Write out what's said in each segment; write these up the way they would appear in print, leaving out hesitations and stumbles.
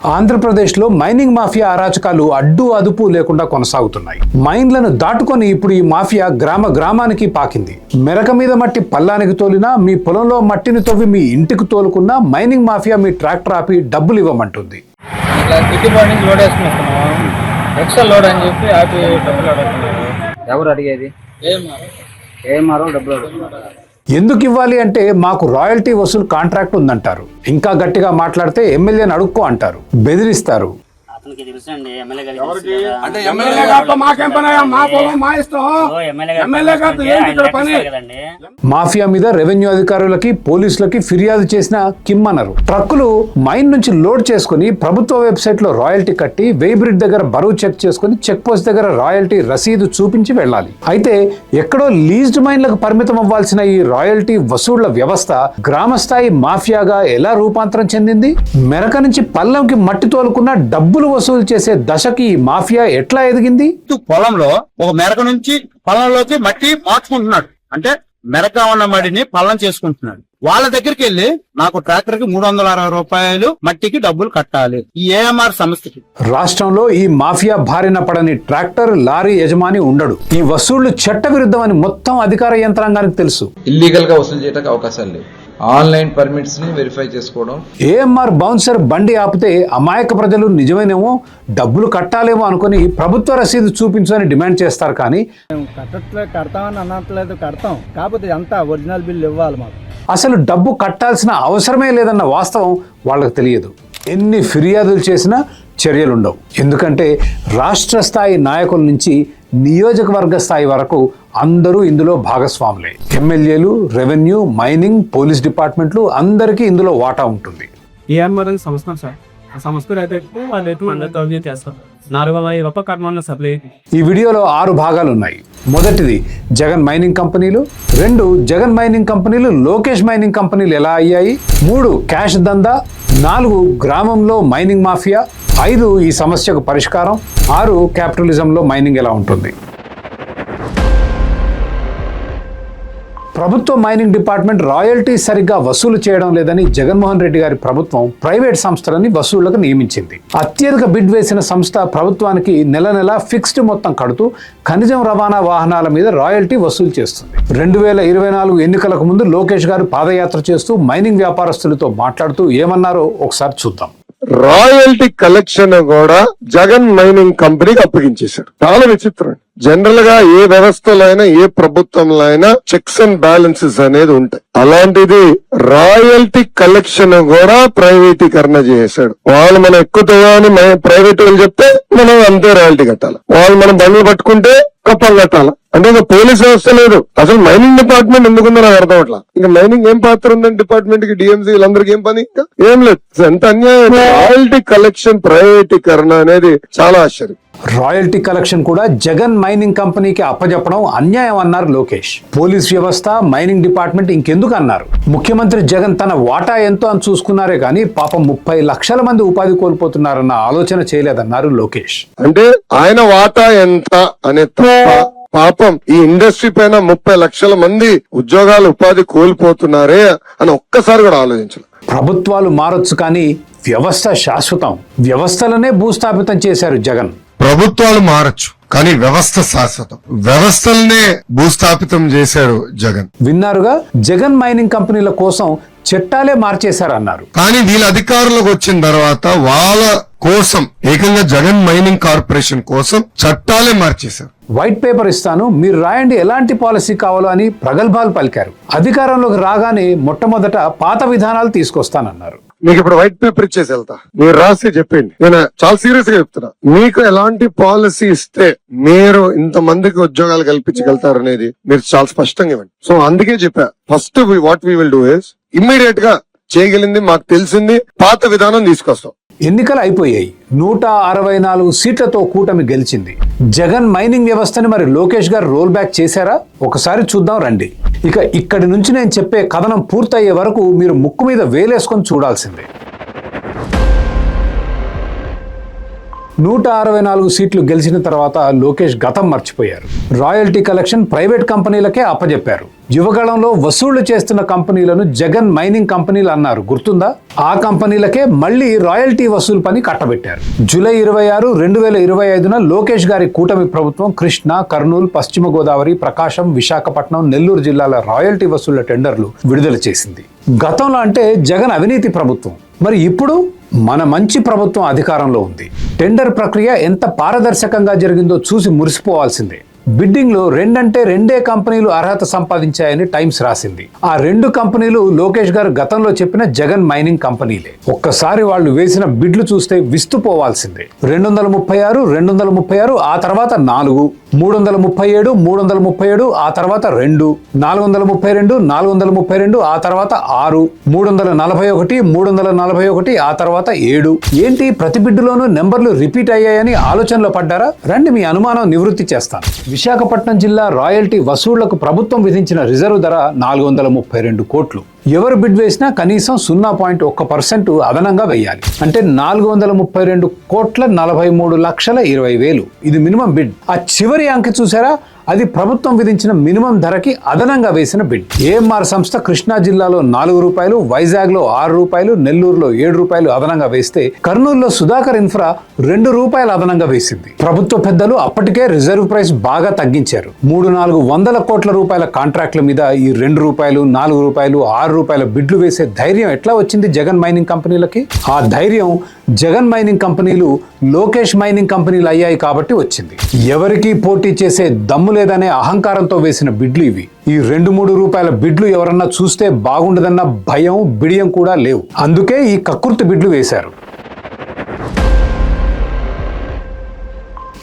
ఆంధ్రప్రదేశ్లో mining mafia అరాచకాలు అడ్డు అదుపు లేకుండా కొనసాగుతున్నాయి. మైన్లను దాటుకొని ఇప్పుడు ఈ మాఫియా గ్రామానికి పాకింది. మెరక మీద మట్టి పల్లానికి తోలినా, మీ పొలంలో మట్టిని తవ్వి మీ ఇంటికి తోలుకున్నా మైనింగ్ మాఫియా మీ ట్రాక్టర్ ఆపి డబ్బులు ఇవ్వమంటుంది. ఎవరు అడిగేది? డబ్బులు అడుగుతున్నారు. ఎందుకు ఇవ్వాలి అంటే మాకు రాయల్టీ వసూలు కాంట్రాక్ట్ ఉందంటారు. ఇంకా గట్టిగా మాట్లాడితే ఎమ్మెల్యేని అడుక్కో అంటారు, బెదిరిస్తారు. మాఫియా మీద రెవెన్యూ అధికారులకి పోలీసులకి ఫిర్యాదు చేసిన కిమ్మనరు. ట్రక్కులు మైన్ నుంచి లోడ్ చేసుకుని ప్రభుత్వ వెబ్సైట్ లో రాయల్టీ కట్టి వెయ్ బ్రిడ్జ్ దగ్గర బరువు చెక్ చేసుకుని చెక్ పోస్ట్ దగ్గర రాయల్టీ రసీదు చూపించి వెళ్ళాలి. అయితే ఎక్కడో లీజ్డ్ మైన్లకు పరిమితం అవ్వాల్సిన ఈ రాయల్టీ వసూళ్ల వ్యవస్థ గ్రామ స్థాయి మాఫియాగా ఎలా రూపాంతరం చెందింది? మెరక నుంచి పల్లంకి మట్టి తోలుకున్న డబ్బులు వసూలు చేసే దశకి ఈ మాఫియా ఎట్లా ఎదిగింది? పొలంలో ఒక మెరక నుంచి పల్లంలోకి మట్టి మార్చుకుంటున్నాడు, అంటే మెరక ఉన్న మడిని పల్లం చేసుకుంటున్నాడు. వాళ్ళ దగ్గరికి వెళ్లి నాకు ట్రాక్టర్ కి 360 రూపాయలు మట్టికి డబ్బులు కట్టాలి ఈ ఏఎంఆర్ సంస్థకి. రాష్ట్రంలో ఈ మాఫియా బారిన పడని ట్రాక్టర్ లారీ యజమాని ఉండడు. ఈ వసూళ్లు చట్ట విరుద్ధమని మొత్తం అధికార యంత్రాంగానికి తెలుసు. ఇల్లీగల్ గా వసూలు చేయడానికి అవకాశాలు లేవు. ఆన్లైన్ పర్మిట్స్ ని వెరిఫై చేసుకోవడం. ఏఎంఆర్ బౌన్సర్ బండి ఆపితే అమాయక ప్రజలు నిజమేనేమో డబ్బులు కట్టాలేమో అనుకుని ప్రభుత్వ రసీదు చూపించు అని డిమాండ్ చేస్తారు. కానీ కడతామని అనట్లేదు, కడతాం, కాకపోతే అంతా ఒరిజినల్ బిల్ ఇవ్వాలి మాకు. అసలు డబ్బు కట్టాల్సిన అవసరమే లేదన్న వాస్తవం వాళ్ళకి తెలియదు. ఎన్ని ఫిర్యాదులు చేసినా చర్యలుండవు. ఎందుకంటే రాష్ట్ర స్థాయి నాయకుల నుంచి నియోజకవర్గ స్థాయి వరకు అందరూ ఇందులో భాగస్వాములే. ఎమ్మెల్యేలు, రెవెన్యూ, మైనింగ్, పోలీస్ డిపార్ట్మెంట్లు అందరికీ ఇందులో వాటా ఉంటుంది. ఏఎంఆర్ సంస్థ సార్, ఆ సంస్థ అయితే ఈ వీడియోలో 6 భాగాలు ఉన్నాయి. మొదటిది జగన్ మైనింగ్ కంపెనీలు, 2 జగన్ మైనింగ్ కంపెనీలు లోకేష్ మైనింగ్ కంపెనీలు ఎలా అయ్యాయి, 3 క్యాష్ దందా, 4 గ్రామంలో మైనింగ్ మాఫియా, 5 ఈ సమస్యకు పరిష్కారం, 6 క్యాపిటలిజంలో మైనింగ్ ఎలా ఉంటుంది. ప్రభుత్వ మైనింగ్ డిపార్ట్మెంట్ రాయల్టీ సరిగ్గా వసూలు చేయడం లేదని జగన్మోహన్ రెడ్డి గారి ప్రభుత్వం ప్రైవేట్ సంస్థలని వసూళ్లకు నియమించింది. అత్యధిక బిడ్ వేసిన సంస్థ ప్రభుత్వానికి నెల ఫిక్స్డ్ మొత్తం కడుతూ ఖనిజం రవాణా వాహనాల మీద రాయల్టీ వసూలు చేస్తుంది. 2024 ఎన్నికలకు ముందు లోకేష్ గారు పాదయాత్ర చేస్తూ మైనింగ్ వ్యాపారస్తులతో మాట్లాడుతూ ఏమన్నారో ఒకసారి చూద్దాం. రాయల్టీ కలెక్షన్ కూడా జగన్ మైనింగ్ కంపెనీకి అప్పగించేశారు. చాలా విచిత్రం. జనరల్ గా ఏ వ్యవస్థలో అయినా ఏ ప్రభుత్వంలో అయినా చెక్స్ అండ్ బ్యాలెన్సెస్ అనేది ఉంటాయి. అలాంటిది రాయల్టీ కలెక్షన్ కూడా ప్రైవేటీకరణ చేశాడు. వాళ్ళు మనం ఎక్కుతాయా అని ప్రైవేట్ వాళ్ళు చెప్తే మనం అంతే రాయల్టీ కట్టాలి. వాళ్ళు మనం బండ్లు పట్టుకుంటే కప్పం కట్టాలి. అంటే ఇంకా పోలీస్ వ్యవస్థ లేదు. అసలు మైనింగ్ డిపార్ట్మెంట్ ఎందుకుందో నాకు అర్థం అట్లా. ఇంకా మైనింగ్ ఏం పాత్ర ఉందండి డిపార్ట్మెంట్ కి? డిఎంసీ వీళ్ళందరికీ ఏం పని? ఇంకా ఏం లేదు. ఎంత అన్యాయం. రాయల్టీ కలెక్షన్ ప్రైవేటీకరణ అనేది చాలా ఆశ్చర్యం. రాయల్టీ కలెక్షన్ కూడా జగన్ మైనింగ్ కంపెనీకి అప్పజెప్పడం అన్యాయం అన్నారు లోకేష్. పోలీస్ వ్యవస్థ, మైనింగ్ డిపార్ట్మెంట్ ఇంకెందుకు అన్నారు. ముఖ్యమంత్రి జగన్ తన వాటా ఎంతో అని చూసుకున్నారే కానీ పాపం 30 లక్షల మంది ఉపాధి కోల్పోతున్నారన్న ఆలోచన చేయలేదన్నారు లోకేష్. అంటే ఆయన వాటా ఎంత అనే తప్ప పాపం ఈ ఇండస్ట్రీ పైన 30 లక్షల మంది ఉద్యోగాలు, ఉపాధి కోల్పోతున్నారే అని ఒక్కసారి కూడా ఆలోచించాలి. ప్రభుత్వాలు మారొచ్చు కానీ వ్యవస్థ శాశ్వతం. వ్యవస్థలనే భూస్థాపితం చేశారు జగన్. ప్రభుత్వాలు మారచ్చు కానీ వ్యవస్థ శాశ్వతం. వ్యవస్థలనే భూస్థాపితం చేశారు జగన్. విన్నారుగా, జగన్ మైనింగ్ కంపెనీల కోసం చట్టాలే మార్చేశారన్నారు. కానీ వీళ్ళ అధికారులకు వచ్చిన తర్వాత వాళ్ళ కోసం ఏకంగా జగన్ మైనింగ్ కార్పొరేషన్ కోసం చట్టాలే మార్చేశారు. వైట్ పేపర్ ఇస్తాను, మీరు రాయండి ఎలాంటి పాలసీ కావాలో అని ప్రగల్భాలు పలికారు. అధికారంలోకి రాగానే మొట్టమొదట పాత విధానాలు తీసుకొస్తానన్నారు. మీకు ఇప్పుడు వైట్ పేపర్ ఇచ్చేసి వెళ్తా, మీరు రాసి చెప్పండి. నేను చాలా సీరియస్ గా చెప్తున్నా. మీకు ఎలాంటి పాలసీ ఇస్తే మీరు ఇంతమందికి ఉద్యోగాలు కల్పించగలుగుతారు అనేది మీరు చాలా స్పష్టంగా ఇవ్వండి. సో అందుకే చెప్పా, first what we will do is immediate గా చేయగలిగింది మాకు తెలిసింది పాత విధానం తీసుకొస్తాం. ఎన్నికలు అయిపోయాయి. 164 సీట్లతో కూటమి గెలిచింది. జగన్ మైనింగ్ వ్యవస్థని మరి లోకేష్ గారు రోల్ బ్యాక్ చేశారా? ఒకసారి చూద్దాం రండి. ఇక ఇక్కడి నుంచి నేను చెప్పే కథనం పూర్తయ్యే వరకు మీరు ముక్కు మీద వేలేసుకొని చూడాల్సిందే. 164 సీట్లు గెలిచిన తర్వాత లోకేష్ గతం మర్చిపోయారు. రాయల్టీ కలెక్షన్ ప్రైవేట్ కంపెనీలకే అప్పజెప్పారు. యువగళంలో వసూళ్లు చేస్తున్న కంపెనీలను జగన్ మైనింగ్ కంపెనీలు అన్నారు, గుర్తుందా? ఆ కంపెనీలకే మళ్లీ రాయల్టీ వసూలు పని కట్టబెట్టారు. జూలై 26, 2025న లోకేష్ గారి కూటమి ప్రభుత్వం కృష్ణా, కర్నూలు, పశ్చిమ గోదావరి, ప్రకాశం, విశాఖపట్నం, నెల్లూరు జిల్లాల రాయల్టీ వసూళ్ల టెండర్లు విడుదల చేసింది. గతంలో అంటే జగన్ అవినీతి ప్రభుత్వం, మరి ఇప్పుడు మన మంచి ప్రభుత్వం అధికారంలో ఉంది. టెండర్ ప్రక్రియ ఎంత పారదర్శకంగా జరిగిందో చూసి మురిసిపోవాల్సిందే. బిడ్డింగ్ లో 2 అంటే 2 కంపెనీలు అర్హత సంపాదించాయని టైమ్స్ రాసింది. ఆ 2 కంపెనీలు లోకేష్ గారు గతంలో చెప్పిన జగన్ మైనింగ్ కంపెనీలే. ఒక్కసారి వాళ్ళు వేసిన బిడ్లు చూస్తే విస్తుపోవాల్సిందే. 236, 236, ఆ తర్వాత 4, 337, 337, ఆ తర్వాత 2, 432, 432, ఆ తర్వాత 6, 341, 341, ఆ తర్వాత 7. ఏంటి ప్రతి బిడ్డులోనూ నెంబర్లు రిపీట్ అయ్యాయని ఆలోచనలో పడ్డారా? రండి మీ అనుమానం నివృత్తి చేస్తాను. విశాఖపట్నం జిల్లా రాయల్టీ వసూళ్లకు ప్రభుత్వం విధించిన రిజర్వ్ ధర 432 కోట్లు. ఎవరు బిడ్ వేసినా కనీసం 0.1% అదనంగా వేయాలి. అంటే 432 కోట్ల 43,20,000. ఇది మినిమం బిడ్. ఆ చివరి అంకె చూసారా? అది ప్రభుత్వం విధించిన మినిమం ధరకి అదనంగా వేసిన బిడ్. ఏఎంఆర్ సంస్థ కృష్ణా జిల్లాలో 4 రూపాయలు, వైజాగ్ లో 6 రూపాయలు, నెల్లూరులో 7 రూపాయలు అదనంగా వేస్తే కర్నూలులో సుధాకర్ ఇన్ఫ్రా 2 రూపాయలు అదనంగా వేసింది. ప్రభుత్వ పెద్దలు అప్పటికే రిజర్వ్ ప్రైస్ బాగా తగ్గించారు. 300-400 కోట్ల రూపాయల కాంట్రాక్ట్ల మీద ఈ 2 రూపాయలు, 4 రూపాయలు, 6 రూపాయల బిడ్లు వేసే ధైర్యం ఎట్లా వచ్చింది జగన్ మైనింగ్ కంపెనీలకి? ఆ ధైర్యం జగన్ మైనింగ్ కంపెనీలు లోకేష్ మైనింగ్ కంపెనీలు అయ్యాయి కాబట్టి వచ్చింది. ఎవరికి పోటీ చేసే దమ్ము లేదనే అహంకారంతో వేసిన బిడ్లు ఇవి. ఈ 2-3 రూపాయల బిడ్లు ఎవరన్నా చూస్తే బాగుండదన్న భయం, బిడియం కూడా లేవు. అందుకే ఈ కక్కుర్తి బిడ్లు వేశారు.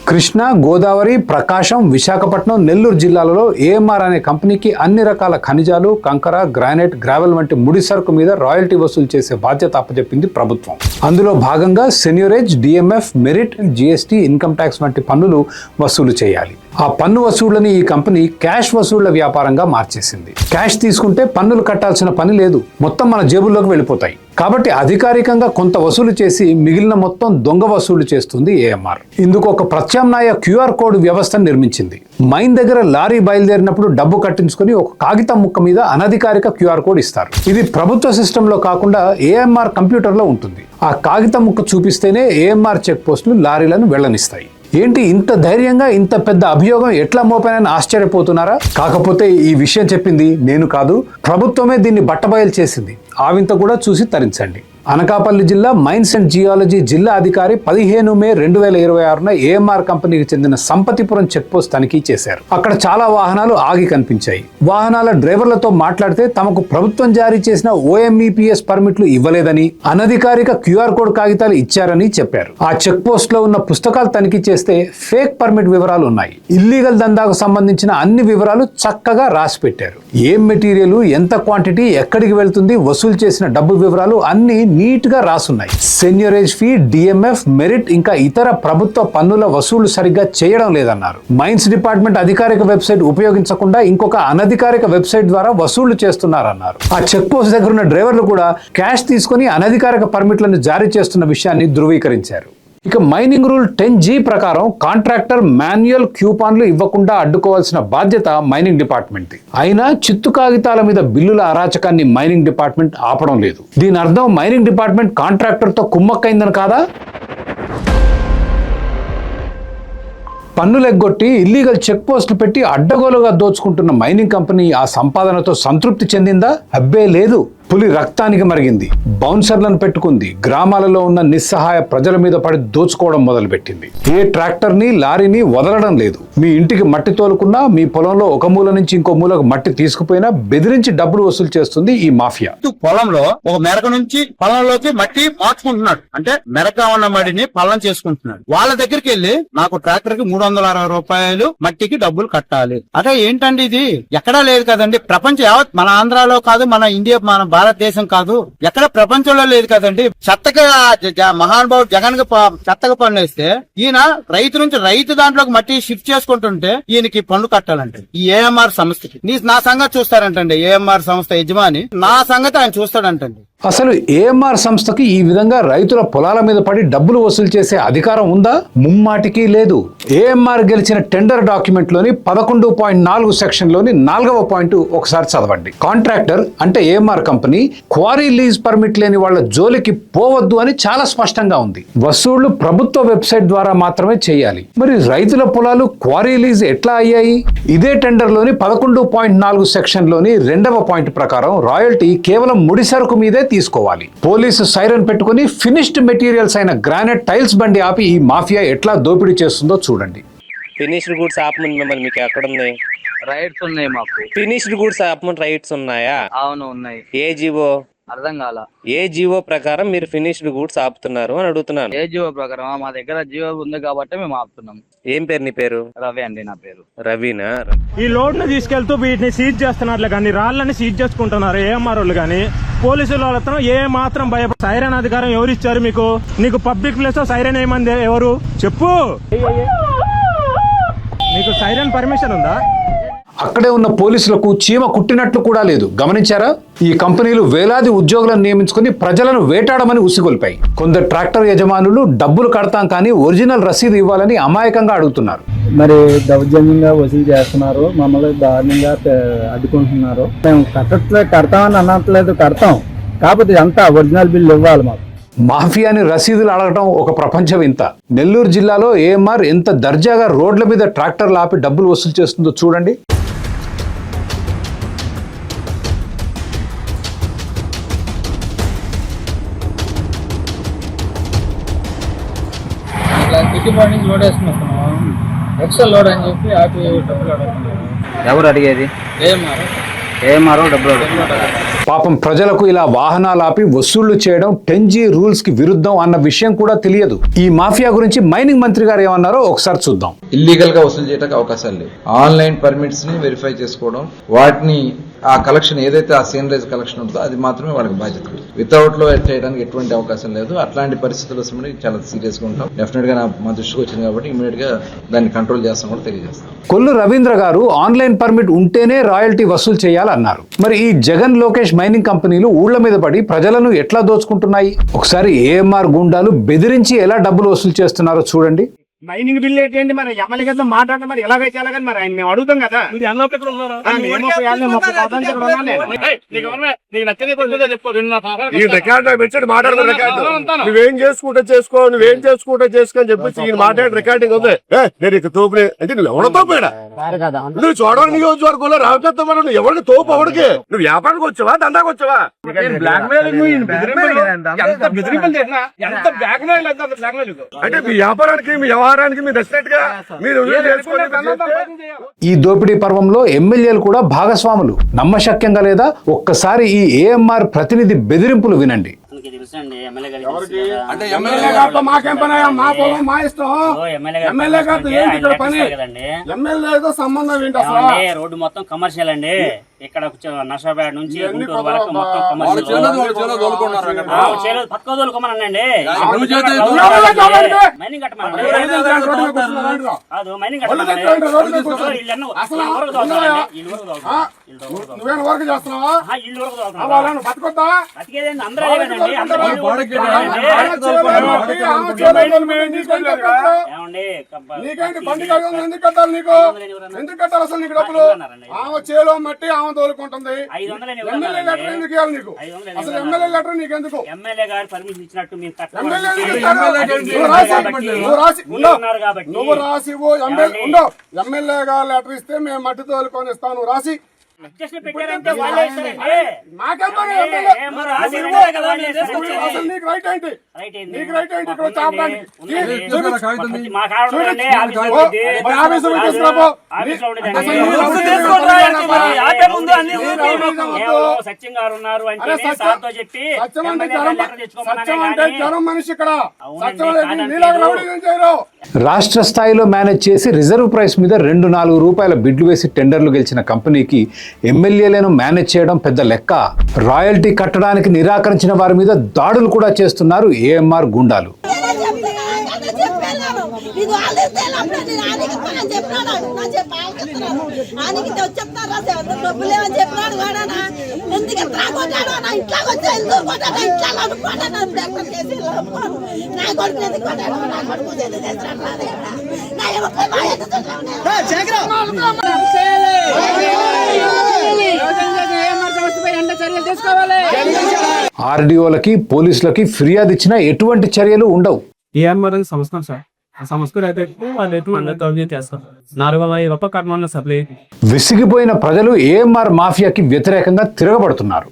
కృష్ణా, గోదావరి, ప్రకాశం, విశాఖపట్నం, నెల్లూరు జిల్లాలలో ఏఎంఆర్ అనే కంపెనీకి అన్ని రకాల ఖనిజాలు, కంకర, గ్రానైట్, గ్రావెల్ వంటి ముడి సరుకు మీద రాయల్టీ వసూలు చేసే బాధ్యత అప్పచెప్పింది ప్రభుత్వం. అందులో భాగంగా seigniorage, DMF, merit, GST, income tax వంటి పన్నులు వసూలు చేయాలి. ఆ పన్ను వసూళ్లని ఈ కంపెనీ క్యాష్ వసూళ్ల వ్యాపారంగా మార్చేసింది. క్యాష్ తీసుకుంటే పన్నులు కట్టాల్సిన పని లేదు, మొత్తం మన జేబుల్లోకి వెళ్ళిపోతాయి. కాబట్టి అధికారికంగా కొంత వసూలు చేసి మిగిలిన మొత్తం దొంగ వసూలు చేస్తుంది ఏఎంఆర్. ఇందుకు ఒక ప్రత్యామ్నాయ క్యూఆర్ కోడ్ వ్యవస్థను నిర్మించింది. మైన్ దగ్గర లారీ బయలుదేరినప్పుడు డబ్బు కట్టించుకుని ఒక కాగితం ముక్క మీద అనధికారిక క్యూఆర్ కోడ్ ఇస్తారు. ఇది ప్రభుత్వ సిస్టంలో కాకుండా ఏఎంఆర్ కంప్యూటర్లో ఉంటుంది. ఆ కాగితం ముక్క చూపిస్తేనే ఏఎంఆర్ చెక్ పోస్టులు లారీలను వెళ్లనిస్తాయి. ఏంటి ఇంత ధైర్యంగా ఇంత పెద్ద అభియోగం ఎట్లా మోపానని ఆశ్చర్యపోతున్నారా? కాకపోతే ఈ విషయం చెప్పింది నేను కాదు, ప్రభుత్వమే దీన్ని బట్టబయలు చేసింది. ఆ వింత కూడా చూసి తరించండి. అనకాపల్లి జిల్లా మైన్స్ అండ్ జియాలజీ జిల్లా అధికారి 15 మే 2026న ఏఎంఆర్ కంపెనీకి చెందిన సంపతిపురం చెక్ పోస్ట్ తనిఖీ చేశారు. అక్కడ చాలా వాహనాలు ఆగి కనిపించాయి. వాహనాల డ్రైవర్లతో మాట్లాడితే తమకు ప్రభుత్వం జారీ చేసిన OMEPS పర్మిట్లు ఇవ్వలేదని, అనధికారిక క్యూఆర్ కోడ్ కాగితాలు ఇచ్చారని చెప్పారు. ఆ చెక్ పోస్ట్ లో ఉన్న పుస్తకాలు తనిఖీ చేస్తే ఫేక్ పర్మిట్ వివరాలు ఉన్నాయి. ఇల్లీగల్ దందాకు సంబంధించిన అన్ని వివరాలు చక్కగా రాసి పెట్టారు. ఏం మెటీరియల్, ఎంత క్వాంటిటీ, ఎక్కడికి వెళ్తుంది, వసూలు చేసిన డబ్బు వివరాలు అన్ని నీట్ గా రాసున్నాయి. సెన్యూరేజ్ ఫీ, డిఎంఎఫ్, మెరిట్ ఇంకా ఇతర ప్రభుత్వ పన్నుల వసూలు సరిగ్గా చేయడం లేదన్నారు. మైన్స్ డిపార్ట్మెంట్ అధికారిక వెబ్సైట్ ఉపయోగించకుండా ఇంకొక అనధికారిక వెబ్సైట్ ద్వారా వసూళ్లు చేస్తున్నారన్నారు. ఆ చెక్ పోస్ట్ దగ్గర ఉన్న డ్రైవర్లు కూడా క్యాష్ తీసుకుని అనధికారిక పర్మిట్లను జారీ చేస్తున్న విషయాన్ని ధృవీకరించారు. ఇక మైనింగ్ రూల్ 10G ప్రకారం కాంట్రాక్టర్ మాన్యువల్ క్యూపాన్లు ఇవ్వకుండా అడ్డుకోవాల్సిన బాధ్యత మైనింగ్ డిపార్ట్మెంట్. అయినా చిత్తు కాగితాల మీద బిల్లుల అరాచకాన్ని మైనింగ్ డిపార్ట్మెంట్ ఆపడం లేదు. దీని అర్థం మైనింగ్ డిపార్ట్మెంట్ కాంట్రాక్టర్ తో కుమ్మక్కైందని కాదా? పన్నులు ఎగ్గొట్టి ఇల్లీగల్ చెక్ పోస్టులు పెట్టి అడ్డగోలుగా దోచుకుంటున్న మైనింగ్ కంపెనీ ఆ సంపాదనతో సంతృప్తి చెందిందా? అబ్బే లేదు. పులి రక్తానికి మరిగింది. బౌన్సర్లను పెట్టుకుంది. గ్రామాలలో ఉన్న నిస్సహాయ ప్రజల మీద పడి దోచుకోవడం మొదలుపెట్టింది. ఏ ట్రాక్టర్ని, లారీని వదలడం లేదు. మీ ఇంటికి మట్టి తోలుకున్నా, మీ పొలంలో ఒక మూల నుంచి ఇంకో మూలకు మట్టి తీసుకుపోయినా బెదిరించి డబ్బులు వసూలు చేస్తుంది ఈ మాఫియా. పొలంలో ఒక మెరక నుంచి పొలంలోకి మట్టి మార్చుకుంటున్నాడు. అంటే మెరక ఉన్న మడిని పల్లం చేసుకుంటున్నాడు. వాళ్ళ దగ్గరికి వెళ్ళి నాకు ట్రాక్టర్ కి 360 రూపాయలు మట్టికి డబ్బులు కట్టాలి. అదే ఏంటండి ఇది? ఎక్కడా లేదు కదండి. ప్రపంచం యావత్ మన ఆంధ్రాలో కాదు, మన ఇండియా, మన భారతదేశం కాదు, ఎక్కడ ప్రపంచంలో లేదు కదండి. చెత్తగా మహానుభావుడు జగన్ చెత్తగా పన్ను వేస్తే ఈయన రైతు దాంట్లోకి మట్టి షిఫ్ట్ చేసుకుంటుంటే ఈయనకి పన్ను కట్టాలంటే ఈ ఏఎంఆర్ సంస్థకి. నా సంగతి చూస్తారంటండి. ఏఎంఆర్ సంస్థ యజమాని నా సంగతి ఆయన చూస్తాడంటండి. అసలు ఏఎంఆర్ సంస్థకి ఈ విధంగా రైతుల పొలాల మీద పడి డబ్బులు వసూలు చేసే అధికారం ఉందా? ముమ్మాటికి లేదు. ఏఎంఆర్ గెలిచిన టెండర్ డాక్యుమెంట్ లోని 11.4 సెక్షన్ లోని 4వ పాయింట్ ఒకసారి చదవండి. కాంట్రాక్టర్ అంటే AMR company quarry lease permit లేని వాళ్ళ జోలికి పోవద్దు అని చాలా స్పష్టంగా ఉంది. వసూళ్లు ప్రభుత్వ వెబ్సైట్ ద్వారా మాత్రమే చేయాలి. మరి రైతుల పొలాలు క్వారీ లీజ్ ఎట్లా అయ్యాయి? ఇదే టెండర్ లోని 11.4 సెక్షన్ లోని 2వ పాయింట్ ప్రకారం రాయల్టీ కేవలం ముడి సరుకు మీదే తీసుకోవాలి. పోలీసు సైరన్ పెట్టుకుని ఫినిష్డ్ మెటీరియల్స్ అయిన గ్రానైట్ టైల్స్ బండి ఆపి ఈ మాఫియా ఎట్లా దోపిడీ చేస్తుందో చూడండి. ఫినిష్డ్ గూడ్స్ ఆపమని మిమ్మల్ని మీకు ఎక్కడ ఉంది? రైట్స్ ఉన్నాయి మాకు. ఫినిష్డ్ గూడ్స్ ఆపమని రైట్స్ ఉన్నాయా? అవును ఉన్నాయి. ఏ జీవో? అర్థం కాల. ఏ జీవో ప్రకారం మీరు ఫినిష్డ్ గూడ్స్ ఆపుతున్నారు అని అడుగుతున్నాను. ఏ జీవో ప్రకారం? మా దగ్గర జీవో ఉంది కాబట్టి మేము ఆపుతున్నాం. ఏం పేరు నీ పేరు? రవి అండి నా పేరు. రవినా? ఈ లోడ్లు తీసుకెళ్తూ వీటిని సీజ్ చేస్తున్నారు కానీ రాళ్ళని సీజ్ చేసుకుంటున్నారు ఏఎంఆర్ వాళ్ళు కానీ. పోలీసుల వాళ్ళతో ఏ మాత్రం భయపడ సైరన్ అధికారం ఎవరు ఇచ్చారు మీకు? నీకు పబ్లిక్ ప్లేస్ లో సైరన్ ఏమంది ఎవరు చెప్పు? మీకు సైరన్ పర్మిషన్ ఉందా? అక్కడే ఉన్న పోలీసులకు చీమ కుట్టినట్లు కూడా లేదు. గమనించారా? ఈ కంపెనీలు వేలాది ఉద్యోగులను నియమించుకుని ప్రజలను వేటాడమని ఉసిగొల్పాయి. కొందరు ట్రాక్టర్ యజమానులు డబ్బులు కడతాం కానీ ఒరిజినల్ రసీదు ఇవ్వాలని అమాయకంగా అడుగుతున్నారు. మరి దౌర్జన్యంగా వసూలు చేస్తున్నారు, మమ్మల్ని దారుణంగా అడ్డుకుంటున్నారు. మేము కడతామని అనట్లేదు, కడతాం. కాకపోతే అంతా ఒరిజినల్ బిల్లు ఇవ్వాలి మాకు. మాఫియాని రసీదులు అడగటం ఒక ప్రపంచ వింత. నెల్లూరు జిల్లాలో ఏఎంఆర్ ఎంత దర్జాగా రోడ్ల మీద ట్రాక్టర్లు ఆపి డబ్బులు వసూలు చేస్తుందో చూడండి. లోడ్ వేసుకున్నాం, ఎక్స్ట్రా లోడ్ అని చెప్పి ఆపి డబ్బులు అడుగుతున్నారు. ఎవరు అడిగేది? ఏమారో డబ్బులు అడుగుతున్నారు. పాపం ప్రజలకు ఇలా వాహనాలు ఆపి వసూళ్లు చేయడం 10G రూల్స్ కి విరుద్ధం అన్న విషయం కూడా తెలియదు. ఈ మాఫియా గురించి మైనింగ్ మంత్రి గారు ఏమన్నారో ఒకసారి చూద్దాం. ఇల్లీగల్ గా వసూలు చేయడానికి అవకాశాలు లేవు. ఆన్లైన్ పర్మిట్స్ ని వెరిఫై చేసుకోవడం, వాటిని ఆ కలెక్షన్ ఏదైతే ఆ సీనరైజ్ కలెక్షన్ ఉంటుందో అది మాత్రమే వాళ్ళకి బాధ్యత. వితౌట్ లో చేయడానికి ఎటువంటి అవకాశం లేదు. అట్లాంటి పరిస్థితులు వస్తే చాలా సీరియస్ గా ఉంటాం. డెఫినెట్ గా మా దృష్టికి వచ్చింది కాబట్టి ఇమీడియట్ గా దాన్ని కంట్రోల్ చేస్తాం కూడా తెలియజేస్తాం. కొల్లు రవీంద్ర గారు ఆన్లైన్ పర్మిట్ ఉంటేనే రాయల్టీ వసూలు చేయాలన్నారు. మరి ఈ జగన్ లోకేష్ మైనింగ్ కంపెనీలు ఊళ్ల మీద పడి ప్రజలను ఎట్లా దోచుకుంటున్నాయి? ఒకసారి ఏఎంఆర్ గుండాలు బెదిరించి ఎలా డబ్బులు వసూలు చేస్తున్నారో చూడండి. మైనింగ్ బిల్ ఏంటి? మరి ఎమ్మెల్యే మాట్లాడినా మరి ఎలాగైతే ఎలాగని మరి ఆయన మేము అడుగుతాం కదా. నువ్వేం చేసుకుంటే చేసుకో, నువ్వేం చేసుకుంటే చేసుకో అని చెప్పేసి ఈయన మాట్లాడే రికార్డింగ్ ఉంది. నేను ఇక తోపు అంటే నువ్వు ఎవడో తోపాడా? నువ్వు చూడడం నియోజకవర్గంలో రామకత్వం నువ్వు ఎవరికి తోపు? ఎవరికి? నువ్వు వ్యాపారానికి వచ్చావా, దందాకి వచ్చావా? అంటే మీ వ్యాపారానికి మీ వ్యవహారానికి మీరు రెస్పెక్ట్ గా మీరు ఈ దోపిడీ పర్వంలో ఎమ్మెల్యేలు కూడా భాగస్వాములు. నమ్మశక్యంగా లేదా? ఒక్కసారి ఈ ఏఎంఆర్ ప్రతినిధి బెదిరింపులు వినండి. అంటే ఎమ్మెల్యే గారితో మాకేం పని? మా పొలం మా ఇష్టం. ఎమ్మెల్యే గారితో ఏంటి ఇక్కడ పని? ఎమ్మెల్యేతో సంబంధం ఏంటి అసలు? రోడ్డు మొత్తం కమర్షియల్ అండి. ఇక్కడ నర్సాపేట నుంచి గుంటూరు వరకు మొత్తం కమర్షియల్. పక్క తోలుకోమనండి. మైనింగ్ కట్టమనండి. మైనింగ్ నువ్వేం వర్క్ చేస్తున్నావా? బతికేదండి అందరూ నీకేంటి బండి ఎందుకు కట్టాలి? నీకు ఎందుకు కట్టాలి అసలు? నీకు డబ్బులు ఆమె చేలో మట్టి ఆమె తోలుకుంటుంది. ఎమ్మెల్యే లెటర్ ఎందుకు ఇవ్వాలి నీకు? అసలు ఎమ్మెల్యే లెటర్ నీకెందుకు? ఎమ్మెల్యే గారు పర్మిషన్ ఇచ్చినట్టు నువ్వు రాసి ఎమ్మెల్యే గారు లెటర్ ఇస్తే మేము మట్టి తోలుకొని ఇస్తాను. నువ్వు రాసి నీకు రైట్ ఏంటి? నీకు రైట్ ఏంటి ఇక్కడ చాపడానికి? సత్యం గారు ఉన్నారు అంటే జనం మనిషి ఇక్కడ. రాష్ట్ర స్థాయిలో మేనేజ్ చేసి రిజర్వ్ ప్రైస్ మీద 2-4 రూపాయల బిడ్లు వేసి టెండర్లు గెలిచిన కంపెనీకి ఎమ్మెల్యేలను మేనేజ్ చేయడం పెద్ద లెక్క. రాయల్టీ కట్టడానికి నిరాకరించిన వారి మీద దాడులు కూడా చేస్తున్నారు ఏఎంఆర్ గుండాలు. ఇది వాళ్ళు ఇస్తేనప్పుడు నేను ఆనికి ఇస్తానని చెప్పినాడు. నా చెప్పి ఆలకిస్తున్నాను. ఆనికి చెప్తారా డబ్బులు లేవని చెప్పినాడు వాడనా. ఎందుకు ఎట్లా కొట్టాడు నా ఇంట్లోకి వచ్చి ఎందుకు కొట్టాడు ఇంట్లో అనుకోండి చేసి అనుకోను. నా కొడుకు ఎందుకు కొట్టాడు నా కొడుకు ఎందుకు చేస్తాడు నా ఆర్డీఓలకి పోలీసులకి ఫిర్యాదు ఇచ్చినా ఎటువంటి చర్యలు ఉండవు. ఏఎంఆర్ అని సంస్థ సార్, ఆ సంస్థ అయితే వాళ్ళు ఎటువంటి చేస్తారు 450 రూపాయలు కట్టమన్న సప్లై. విసిగిపోయిన ప్రజలు ఏఎంఆర్ మాఫియాకి వ్యతిరేకంగా తిరగబడుతున్నారు.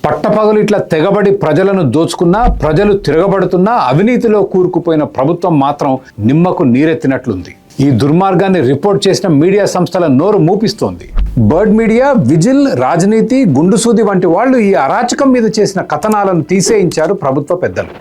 పట్టపగలు ఇట్లా తెగబడి ప్రజలను దోచుకున్నా, ప్రజలు తిరగబడుతున్నా, అవినీతిలో కూరుకుపోయిన ప్రభుత్వం మాత్రం నిమ్మకు నీరెత్తినట్లుంది. ఈ దుర్మార్గాన్ని రిపోర్ట్ చేసిన మీడియా సంస్థల నోరు మూపిస్తోంది. బర్డ్ మీడియా, విజిల్, రాజనీతి, గుండుసూది వంటి వాళ్ళు ఈ అరాచకం మీద చేసిన కథనాలను తీసేయించారు ప్రభుత్వ పెద్దలు.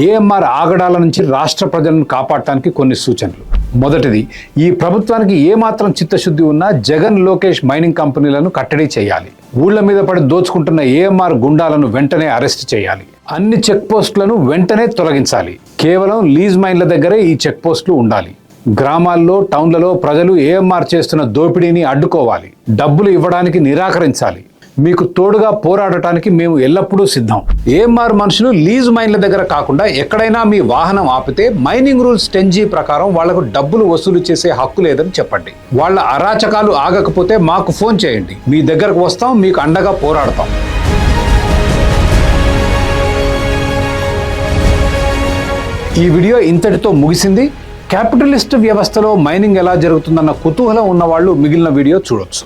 ఏఎంఆర్ ఆగడాల నుంచి రాష్ట్ర ప్రజలను కాపాడటానికి కొన్ని సూచనలు. మొదటిది, ఈ ప్రభుత్వానికి ఏమాత్రం చిత్తశుద్ధి ఉన్నా జగన్, లోకేష్ మైనింగ్ కంపెనీలను కట్టడి చేయాలి. ఊళ్ల మీద పడి దోచుకుంటున్న ఏఎంఆర్ గుండాలను వెంటనే అరెస్ట్ చేయాలి. అన్ని చెక్ పోస్టులను వెంటనే తొలగించాలి. కేవలం లీజ్ మైన్ల దగ్గరే ఈ చెక్ పోస్టులు ఉండాలి. గ్రామాల్లో, టౌన్లలో ప్రజలు ఏఎంఆర్ చేస్తున్న దోపిడీని అడ్డుకోవాలి. డబ్బులు ఇవ్వడానికి నిరాకరించాలి. మీకు తోడుగా పోరాడటానికి మేము ఎల్లప్పుడూ సిద్ధం. ఏఎంఆర్ మనుషులు లీజ్ మైన్ల దగ్గర కాకుండా ఎక్కడైనా మీ వాహనం ఆపితే మైనింగ్ రూల్స్ 10G ప్రకారం వాళ్లకు డబ్బులు వసూలు చేసే హక్కు లేదని చెప్పండి. వాళ్ళ అరాచకాలు ఆగకపోతే మాకు ఫోన్ చేయండి. మీ దగ్గరకు వస్తాం, మీకు అండగా పోరాడతాం. ఈ వీడియో ఇంతటితో ముగిసింది. క్యాపిటలిస్ట్ వ్యవస్థలో మైనింగ్ ఎలా జరుగుతుందన్న కుతూహలం ఉన్నవాళ్ళు మిగిలిన వీడియో చూడొచ్చు.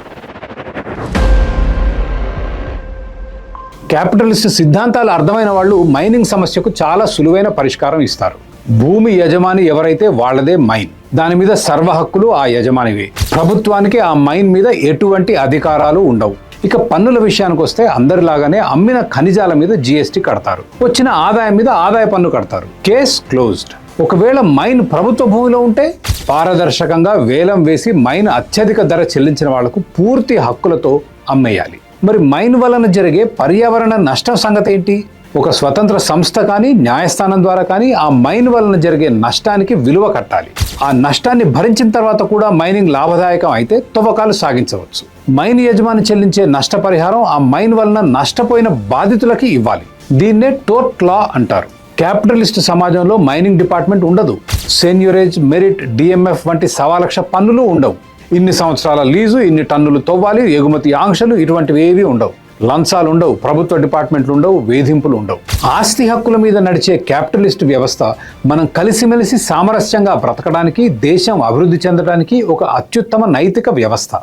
క్యాపిటలిస్ట్ సిద్ధాంతాలు అర్థమైన వాళ్ళు మైనింగ్ సమస్యకు చాలా సులువైన పరిష్కారం ఇస్తారు. భూమి యజమాని ఎవరైతే వాళ్ళదే మైన్. దాని మీద సర్వ హక్కులు ఆ యజమానివే. ప్రభుత్వానికి ఆ మైన్ మీద ఎటువంటి అధికారాలు ఉండవు. ఇక పన్నుల విషయానికి వస్తే అందరిలాగానే అమ్మిన ఖనిజాల మీద GST కడతారు. వచ్చిన ఆదాయం మీద ఆదాయ పన్ను కడతారు. Case closed. ఒకవేళ మైన్ ప్రభుత్వ భూమిలో ఉంటే పారదర్శకంగా వేలం వేసి మైన్ అత్యధిక ధర చెల్లించిన వాళ్లకు పూర్తి హక్కులతో అమ్మేయాలి. మరి మైన్ వలన జరిగే పర్యావరణ నష్టం సంగతి ఏంటి? ఒక స్వతంత్ర సంస్థ కానీ, న్యాయస్థానం ద్వారా కానీ ఆ మైన్ వలన జరిగే నష్టానికి విలువ కట్టాలి. ఆ నష్టాన్ని భరించిన తర్వాత కూడా మైనింగ్ లాభదాయకం అయితే తవ్వకాలు సాగించవచ్చు. మైన్ యజమాని చెల్లించే నష్టపరిహారం ఆ మైన్ వలన నష్టపోయిన బాధితులకి ఇవ్వాలి. దీన్నే టోర్ట్ లా అంటారు. క్యాపిటలిస్ట్ సమాజంలో మైనింగ్ డిపార్ట్మెంట్ ఉండదు. సెన్యూరేజ్, మెరిట్, DMF వంటి 1,00,000 పన్నులు ఉండవు. ఇన్ని సంవత్సరాల లీజు, ఇన్ని టన్నులు తవ్వాలి, ఎగుమతి ఆంక్షలు ఇటువంటివి ఏవి ఉండవు. లంచాలు ఉండవు, ప్రభుత్వ డిపార్ట్మెంట్లు ఉండవు, వేధింపులు ఉండవు. ఆస్తి హక్కుల మీద నడిచే క్యాపిటలిస్ట్ వ్యవస్థ మనం కలిసిమెలిసి సామరస్యంగా బ్రతకడానికి, దేశం అభివృద్ధి చెందడానికి ఒక అత్యుత్తమ నైతిక వ్యవస్థ.